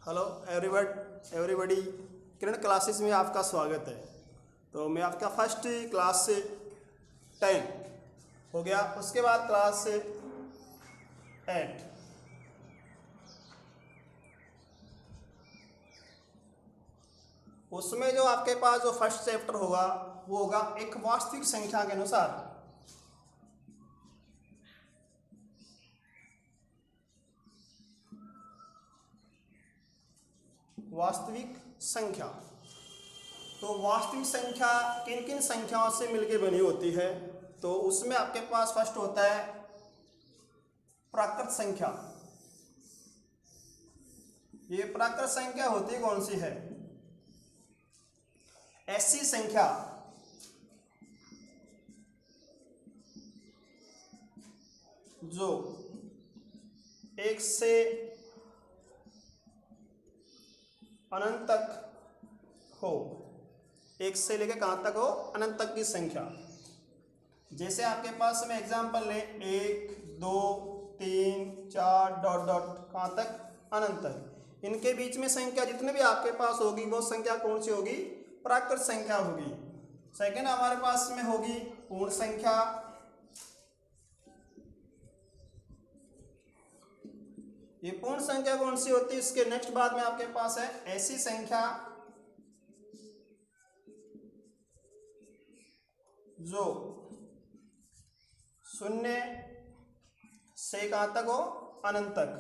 Hello everybody किरण classes में आपका स्वागत है। तो मैं आपका फर्स्ट क्लास से 10 हो गया, उसके बाद क्लास से 8। उसमें जो आपके पास जो फर्स्ट चैप्टर होगा वो होगा एक वास्तविक संख्या के अनुसार। वास्तविक संख्या, तो वास्तविक संख्या किन किन संख्याओं से मिलकर बनी होती है, तो उसमें आपके पास फर्स्ट होता है प्राकृत संख्या। ये प्राकृत संख्या होती कौन सी है? ऐसी संख्या जो एक से अनंत तक हो, एक से लेकर कहां तक हो? अनंत तक की संख्या। जैसे आपके पास में एग्जांपल ले 1 2 3 4 डॉट डॉट कहां तक? अनंत तक। इनके बीच में संख्या जितने भी आपके पास होगी वो संख्या कौन सी होगी? प्राकृत संख्या होगी। सेकंड हमारे पास में होगी पूर्ण संख्या। ये पूर्ण संख्या कौन सी होती है? इसके नेक्स्ट बाद में आपके पास है ऐसी संख्या जो शून्य से कहां तक हो? अनंत तक।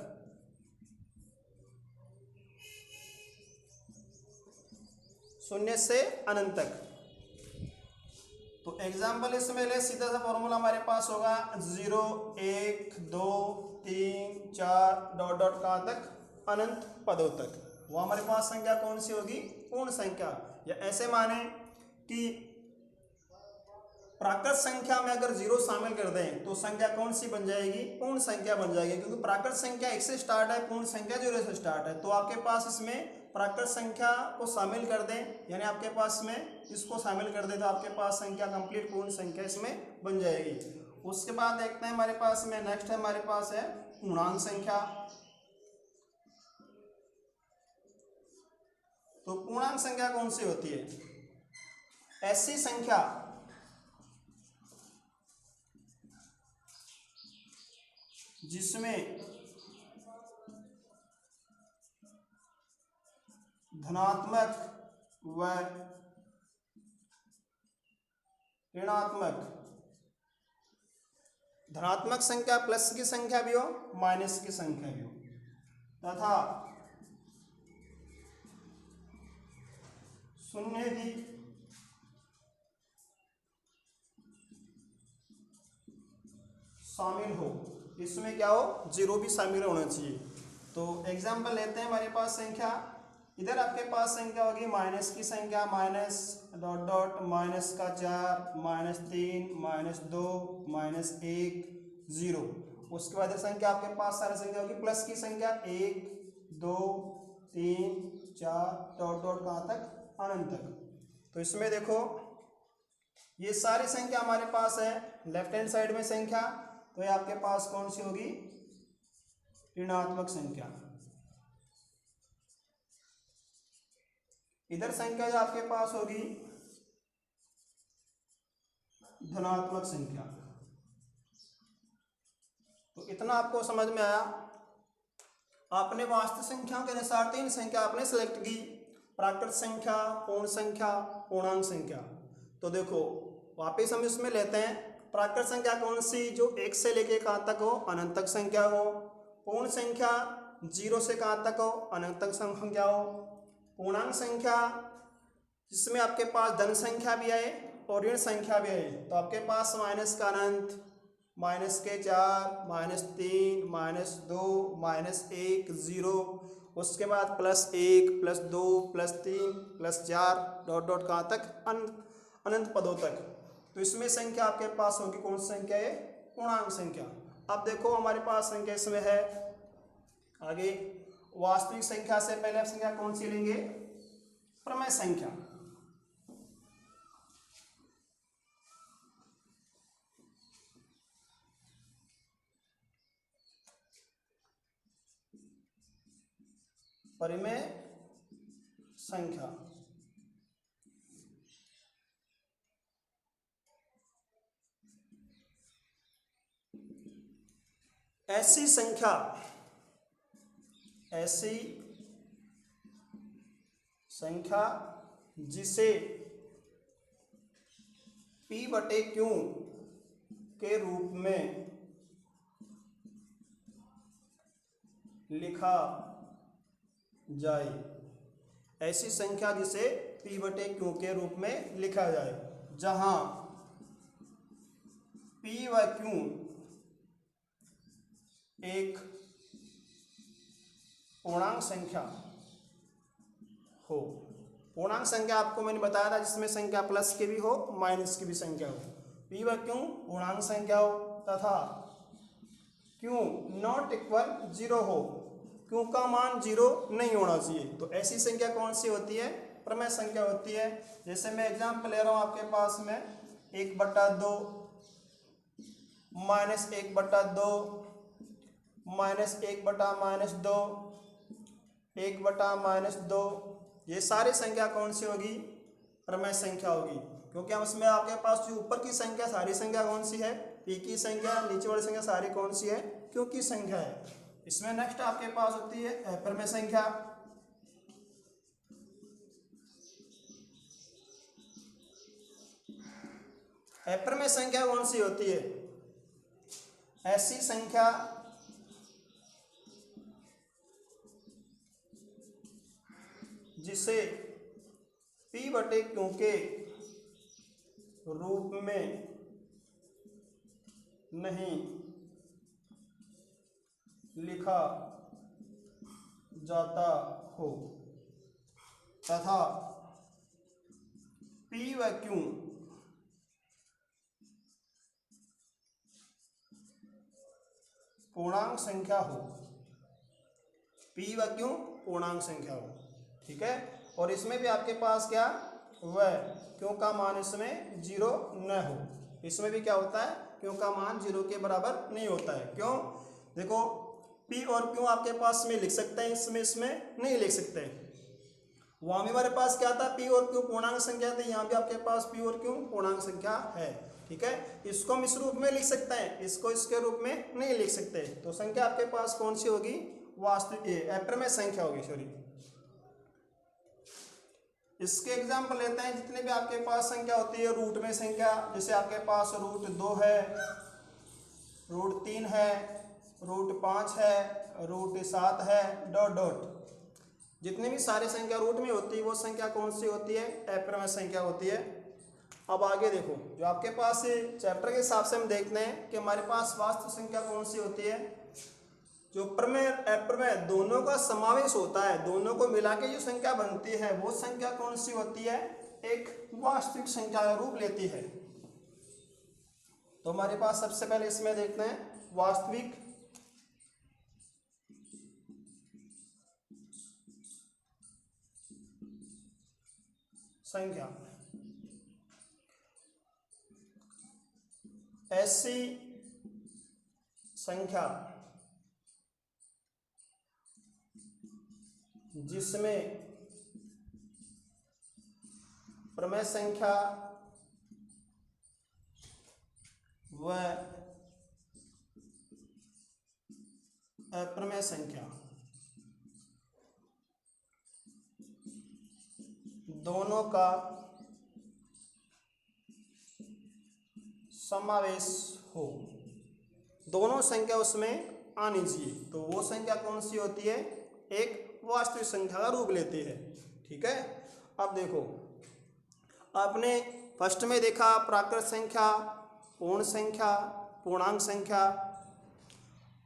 शून्य से अनंत तक। तो एग्जाम्पल इसमें ले, सीधा सा फॉर्मूला हमारे पास होगा 0 1 2 3 4 डॉट डॉट कहां तक? अनंत पदों तक। वो हमारे पास संख्या कौन सी होगी? पूर्ण संख्या। या ऐसे माने कि प्राकृत संख्या में अगर 0 शामिल कर दें तो संख्या कौन सी बन जाएगी? पूर्ण संख्या बन जाएगी, क्योंकि प्राकृत संख्या 1 से स्टार्ट है, पूर्ण संख्या 0 से स्टार्ट है। तो आपके पास इसमें प्राकृत संख्या को शामिल कर दें, यानी आपके पास में इसको शामिल कर दें तो आपके पास संख्या कंप्लीट पूर्ण संख्या इसमें बन जाएगी। उसके बाद देखते हैं हमारे पास में नेक्स्ट है, हमारे पास है पूर्णांक संख्या। तो पूर्णांक संख्या कौन सी होती है? ऐसी संख्या जिसमें धनात्मक व ऋणात्मक, धनात्मक संख्या प्लस की संख्या भी हो, माइनस की संख्या भी हो, तथा शून्य भी शामिल हो। इसमें क्या हो? 0 भी शामिल होना चाहिए। तो एग्जाम्पल लेते हैं, हमारे पास संख्या, इधर आपके पास संख्या होगी माइनस की संख्या, माइनस डॉट डॉट माइनस का 4 -3 -2 -1 0। उसके बाद संख्या आपके पास सारी संख्या होगी प्लस की संख्या 1 2 3 4 डॉट डॉट कहाँ तक? अनंत तक। तो इसमें देखो ये सारी संख्या हमारे पास है लेफ्ट हैंड साइड में संख्या, तो ये आपके पास कौन सी होगी? ऋणात्मक संख्या। इधर संख्या जो आपके पास होगी धनात्मक संख्या। तो इतना आपको समझ में आया। आपने वास्तविक संख्याओं के अनुसार 3 संख्या आपने सेलेक्ट की, प्राकृत संख्या, पूर्ण संख्या, पूर्णांक संख्या। तो देखो वापिस हम इसमें लेते हैं, प्राकृत संख्या कौन सी? जो 1 से लेके कहाँ तक हो? अनंत तक संख्या हो। पूर्ण संख्या 0 से कहाँ तक हो? अनंत तक संख्या हो। पूर्णांक संख्या जिसमें आपके पास धन संख्या भी आए और ऋण संख्या भी आए, तो आपके पास माइनस का अनंत, माइनस के 4 -3 -2 -1 0। उसके बाद +1 +2 +3 +4 डॉट डॉट कहाँ तक? अनंत पदों तक। तो इसमें संख्या आपके पास होगी कौन सी संख्या है? पूर्णांक संख्या। अब देखो हमारे पास संख्या इसमें है आगे, वास्तविक संख्या से पहले आप संख्या कौन सी लेंगे? प्रमेय संख्या। परिमेय संख्या। ऐसी संख्या जिसे P बटे Q के रूप में लिखा जाए। ऐसी संख्या जिसे P बटे Q के रूप में लिखा जाए, जहां P व Q एक पूर्णांक संख्या हो। पूर्णांक संख्या आपको मैंने बताया था जिसमें संख्या प्लस की भी हो माइनस की भी संख्या हो। P व Q पूर्णांक संख्या हो तथा Q नॉट इक्वल 0 हो, Q का मान 0 नहीं होना चाहिए। तो ऐसी संख्या कौन सी होती है? प्रमेय संख्या होती है। जैसे मैं एग्जाम्पल ले रहा हूं आपके पास में 1/2 माइनस 1/2 माइनस 1/-2 1/-2, ये सारी संख्या कौन सी होगी? प्रमेय संख्या होगी। क्योंकि हम इसमें आपके पास जो ऊपर की संख्या सारी संख्या कौन सी है? P की संख्या, नीचे वाली संख्या सारी कौन सी है? Q की संख्या है। इसमें नेक्स्ट आपके पास होती है अप्रमेय संख्या। अप्रमेय संख्या कौन सी होती है? ऐसी संख्या जिसे P बटे Q के रूप में नहीं लिखा जाता हो तथा P व Q पूर्णांक संख्या हो। P व Q पूर्णांक संख्या हो, ठीक है। और इसमें भी आपके पास क्या वह Q का मान इसमें 0 न हो। इसमें भी क्या होता है? Q का मान 0 के बराबर नहीं होता है। क्यों? देखो P और Q आपके पास में लिख सकते हैं, इसमें नहीं लिख सकते हैं। वहां भी हमारे पास क्या था? P और Q पूर्णांक संख्या थी, यहाँ भी आपके पास P और Q पूर्णांक संख्या है, ठीक है। इसको हम इस रूप में लिख सकते हैं, इसको इसके रूप में नहीं लिख सकते। तो संख्या आपके पास कौन सी होगी? वास्तविक अप्रमेय संख्या होगी, सॉरी। इसके एग्जाम्पल लेते हैं। जितने भी आपके पास संख्या होती है रूट में संख्या, जैसे आपके पास √2 है, √3 है, √5 है, √7 है, डॉट डॉट। जितनी भी सारी संख्या रूट में होती है वो संख्या कौन सी होती है? अप्रमेय संख्या होती है। अब आगे देखो, जो आपके पास चैप्टर के हिसाब से हम देखते हैं कि हमारे पास वास्तविक संख्या कौन सी होती है? जो प्रमेय अप्रमेय दोनों का समावेश होता है, दोनों को मिला के जो संख्या बनती है वो संख्या कौन सी होती है? एक वास्तविक संख्या का रूप लेती है। तो हमारे पास सबसे पहले इसमें देखते हैं वास्तविक संख्या। ऐसी संख्या जिसमें प्रमेय संख्या व अप्रमेय संख्या दोनों का समावेश हो, दोनों संख्या उसमें आनी चाहिए। तो वो संख्या कौन सी होती है? एक वास्तविक संख्या का रूप लेती है, ठीक है। अब देखो, आपने फर्स्ट में देखा प्राकृत संख्या, पूर्ण संख्या, पूर्णांक संख्या,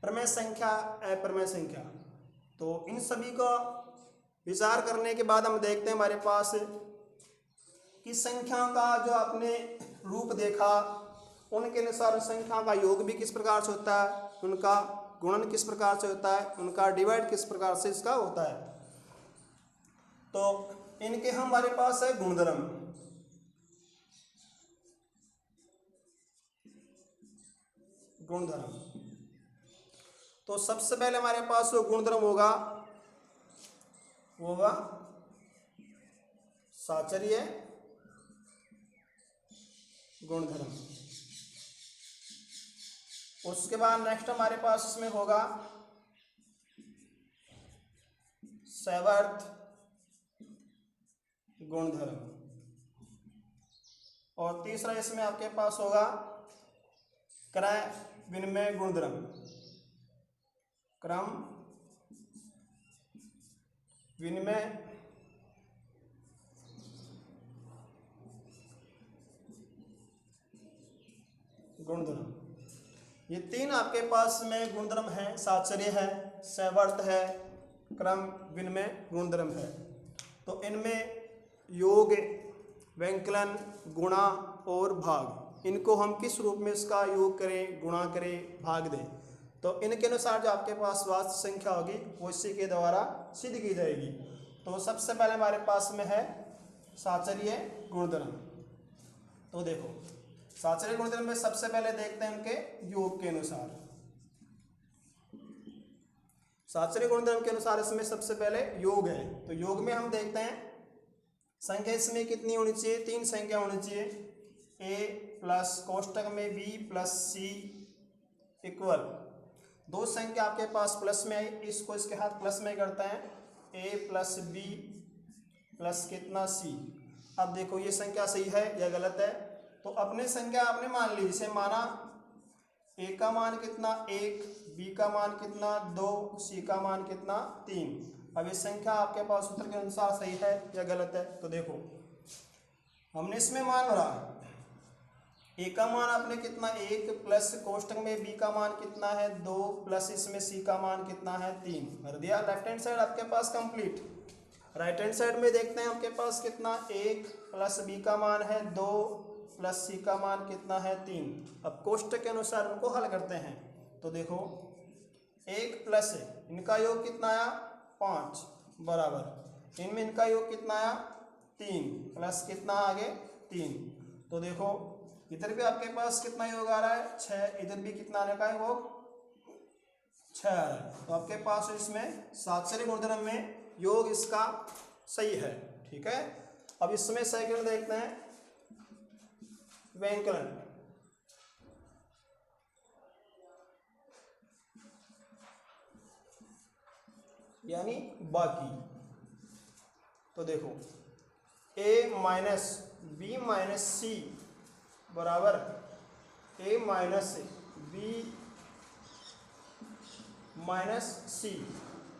प्रमेय संख्या, अप्रमेय संख्या। तो इन सभी का विचार करने के बाद हम देखते हैं हमारे पास कि संख्या का जो आपने रूप देखा उनके अनुसार संख्या का योग भी किस प्रकार से होता है, उनका गुणन किस प्रकार से होता है, उनका डिवाइड किस प्रकार से इसका होता है। तो इनके हमारे पास है गुणधर्म। गुणधर्म तो सबसे पहले हमारे पास जो गुणधर्म होगा वो होगा साचर्य गुणधर्म। उसके बाद नेक्स्ट हमारे पास इसमें होगा सैवर्त गुणधर्म, और तीसरा इसमें आपके पास होगा क्रय विनिमय गुणधर्म, क्रम विनिमय गुणधर्म। ये तीन आपके पास में गुणधर्म है, साचर्य है, सैवर्त है, क्रम विनिमय गुणधर्म है। तो इनमें योग, व्यंकलन, गुणा और भाग, इनको हम किस रूप में इसका योग करें, गुणा करें, भाग दें, तो इनके अनुसार जो आपके पास वास्तव संख्या होगी वो इसी के द्वारा सिद्ध की जाएगी। तो सबसे पहले हमारे पास में है साचर्य गुणधर्म। तो देखो साचर्य गुणधर्म में सबसे पहले देखते हैं उनके योग के अनुसार। साचर्य गुणधर्म के अनुसार इसमें सबसे पहले योग है। तो योग में हम देखते हैं संख्या इसमें कितनी होनी चाहिए, 3 संख्या होनी चाहिए। a प्लस कोष्टक में b प्लस c इक्वल 2 संख्या आपके पास प्लस में आई, इसको इसके हाथ प्लस में करते हैं, a प्लस b प्लस कितना c। अब देखो ये संख्या सही है या गलत है, तो अपने संख्या आपने मान ली, जिसे माना a का मान कितना 1, b का मान कितना 2, c का मान कितना 3। अब ये संख्या आपके पास उत्तर के अनुसार सही है या गलत है। तो देखो हमने इसमें मान भरा, a का मान आपने कितना 1 प्लस कोष्टक में b का मान कितना है 2 प्लस इसमें c का मान कितना है 3 कर दिया। लेफ्ट हैंड साइड आपके पास कंप्लीट। राइट हैंड साइड में देखते हैं आपके पास कितना 1 प्लस b का मान है 2 प्लस c का मान कितना है 3। अब कोष्टक के अनुसार उनको हल करते हैं। तो देखो 1 प्लस इनका योग कितना आया 5 बराबर इनमें इनका योग कितना आया 3 प्लस कितना आगे 3। तो देखो इधर भी आपके पास कितना योग आ रहा है 6, इधर भी कितना आने का है वो 6 आ रहा है। तो आपके पास इसमें साचर्य गुणधर्म में योग इसका सही है। ठीक है, अब इसमें सेकंड देखते हैं व्यंकलन। यानी बाकी। तो देखो a माइनस बी माइनस सी बराबर a माइनस बी माइनस सी।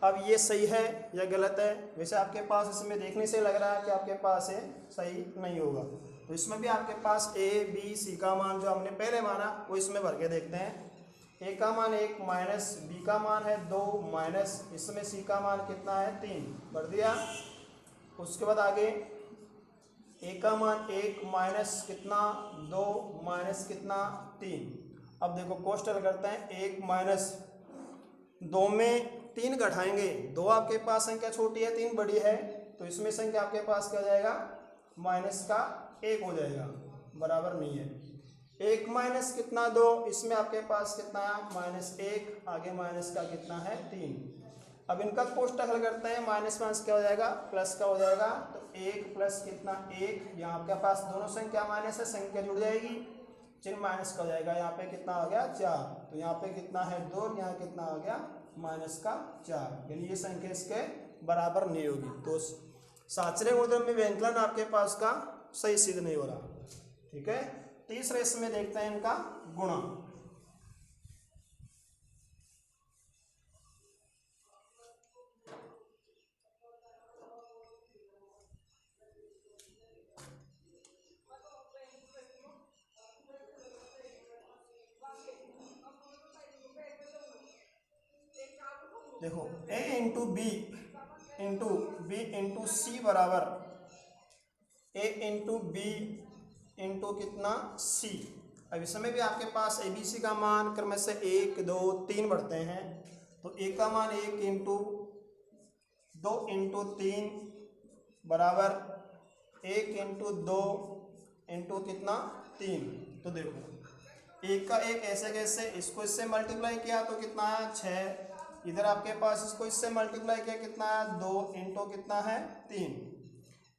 अब ये सही है या गलत है? वैसे आपके पास इसमें देखने से लग रहा है कि आपके पास ये सही नहीं होगा। तो इसमें भी आपके पास a b c का मान जो हमने पहले माना वो इसमें भर के देखते हैं। a का मान 1 माइनस b का मान है 2 माइनस इसमें c का मान कितना है 3 भर दिया। उसके बाद आगे a का मान 1 माइनस कितना 2 माइनस कितना 3। अब देखो कोष्टक करते हैं 1 माइनस 2 में 3 घटाएंगे, 2 आपके पास संख्या छोटी है 3 बड़ी है, तो इसमें संख्या आपके पास क्या हो जाएगा माइनस का 1 हो जाएगा, बराबर नहीं है। 1 माइनस कितना 2 इसमें आपके पास कितना है माइनस 1 आगे माइनस का कितना है 3। अब इनका कोष्टक हल करते हैं, माइनस माइनस क्या हो जाएगा प्लस का हो जाएगा। तो 1 प्लस कितना 1, यहाँ आपके पास दोनों संख्या माइनस है, संख्या जुड़ जाएगी, चिन्ह माइनस का हो जाएगा। यहाँ पे कितना आ गया 4, तो यहाँ पे कितना है 2, यहाँ कितना आ गया माइनस का 4, यानी ये संख्या इसके बराबर नहीं होगी। तो साचर्य गुणधर्म में व्यंकलन आपके पास का सही सिद्ध नहीं हो रहा। ठीक है, तीसरे इसमें देखते हैं इनका गुणा। देखो a इंटू बी इंटू सी बराबर a इंटू बी इंटू कितना c। अब इसमें भी आपके पास ए बी सी का मान क्रम से 1 2 3 बढ़ते हैं। तो a का मान 1 इंटू 2 इंटू 3 बराबर 1 इंटू 2 इंटू कितना 3। तो देखो 1 का 1 ऐसे कैसे, इसको इससे मल्टीप्लाई किया तो कितना आया 6 इधर आपके पास इसको इससे मल्टीप्लाई किया कितना है 2 इंटू कितना है 3,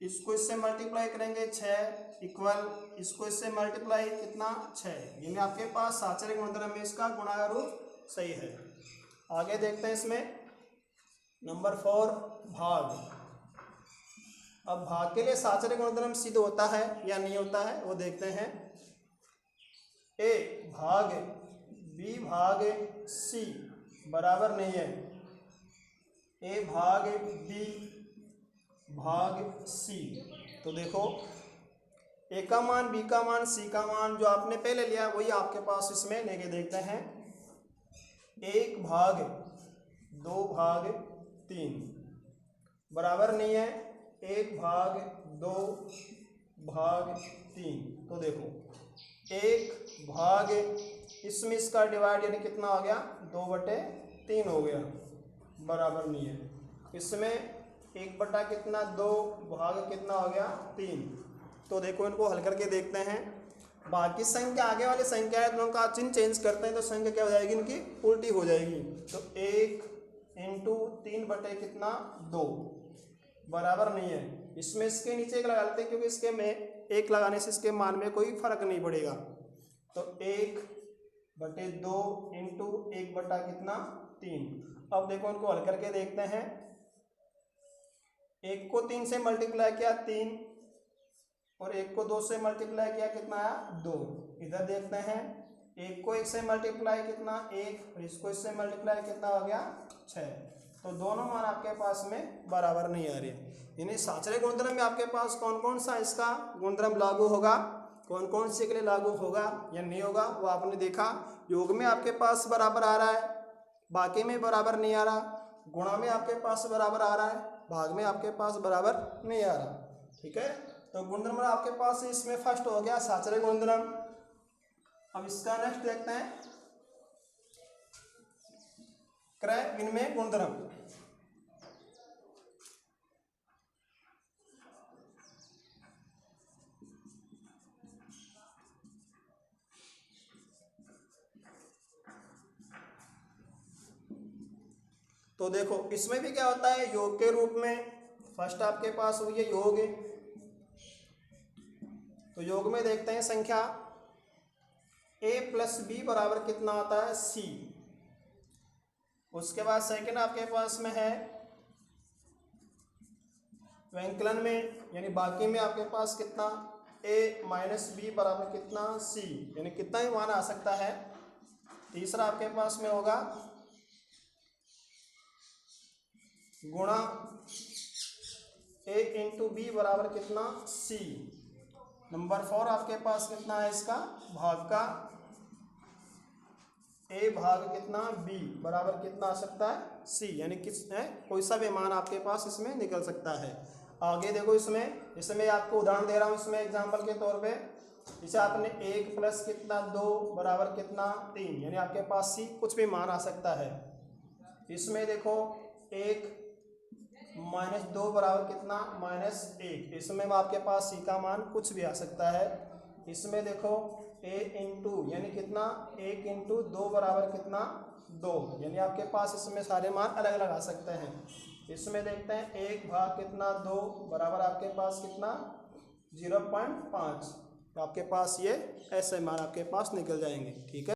इसको इससे मल्टीप्लाई करेंगे 6 इक्वल इसको इससे मल्टीप्लाई कितना 6, यानी आपके पास साचरे गुणधर्म में इसका गुणा का रूप सही है। आगे देखते हैं इसमें नंबर 4 भाग। अब भाग के लिए साचरे गुणधर्म सिद्ध होता है या नहीं होता है वो देखते हैं। ए भाग बी भाग सी बराबर नहीं है ए भाग बी भाग सी। तो देखो ए का मान बी का मान सी का मान जो आपने पहले लिया वही आपके पास इसमें लेके देखते हैं। 1 भाग 2 भाग 3 बराबर नहीं है 1 भाग 2 भाग 3। तो देखो 1 भाग इसमें इसका डिवाइड यानी कितना हो गया 2/3 हो गया, बराबर नहीं है। इसमें 1 कितना 2 भाग कितना हो गया 3। तो देखो इनको हल करके देखते हैं। बाकी संख्या आगे वाली संख्या है दोनों का चिन्ह चेंज करते हैं तो संख्या क्या हो जाएगी इनकी उल्टी हो जाएगी। तो 1 इंटू 3/कितना 2 बराबर नहीं है। इसमें इसके नीचे 1 लगा लेते हैं क्योंकि इसके में 1 लगाने से इसके मान में कोई फर्क नहीं पड़ेगा। तो 1/2 इंटू 1/कितना 3। अब देखो इनको हल करके देखते हैं। 1 को 3 से मल्टीप्लाई किया 3 और 1 को 2 से मल्टीप्लाई किया कितना आया 2। इधर देखते हैं 1 को 1 से मल्टीप्लाई कितना 1 और इसको इससे मल्टीप्लाई कितना हो गया 6। तो दोनों मान आपके पास में बराबर नहीं आ रहे। यानी साचरे गुणधर्म में आपके पास कौन कौन सा इसका गुणधर्म लागू होगा, कौन कौन से के लिए लागू होगा या नहीं होगा वो आपने देखा। योग में आपके पास बराबर आ रहा है, बाकी में बराबर नहीं आ रहा, गुणा में आपके पास बराबर आ रहा है, भाग में आपके पास बराबर नहीं आ रहा। ठीक है, तो गुणधर्म आपके पास इसमें फर्स्ट हो गया साचरे गुणधर्म। अब इसका नेक्स्ट देखते हैं क्रय विनिमय गुणधर्म। तो देखो इसमें भी क्या होता है योग के रूप में फर्स्ट आपके पास हुई है योग। तो योग में देखते हैं संख्या a प्लस बी बराबर कितना होता है c। उसके बाद सेकंड आपके पास में है व्यंकलन में यानी बाकी में आपके पास कितना a माइनस बी बराबर कितना c, यानी कितना ही मान आ सकता है। तीसरा आपके पास में होगा गुणा a इंटू बी बराबर कितना c। नंबर 4 आपके पास कितना है इसका भाग का a भाग कितना b बराबर कितना आ सकता है c, यानी किस है कोई सा भी मान आपके पास इसमें निकल सकता है। आगे देखो इसमें आपको उदाहरण दे रहा हूँ। इसमें एग्जांपल के तौर पे इसे आपने 1 प्लस कितना 2 बराबर कितना 3, यानी आपके पास c कुछ भी मान आ सकता है। इसमें देखो 1 माइनस 2 बराबर कितना -1, इसमें आपके पास c का मान कुछ भी आ सकता है। इसमें देखो a इंटू यानी कितना 1 इंटू 2 बराबर कितना 2, यानी आपके पास इसमें सारे मान अलग अलग आ सकते हैं। इसमें देखते हैं 1 भाग कितना 2 बराबर आपके पास कितना 0.5, तो आपके पास ये ऐसे मान आपके पास निकल जाएंगे। ठीक है।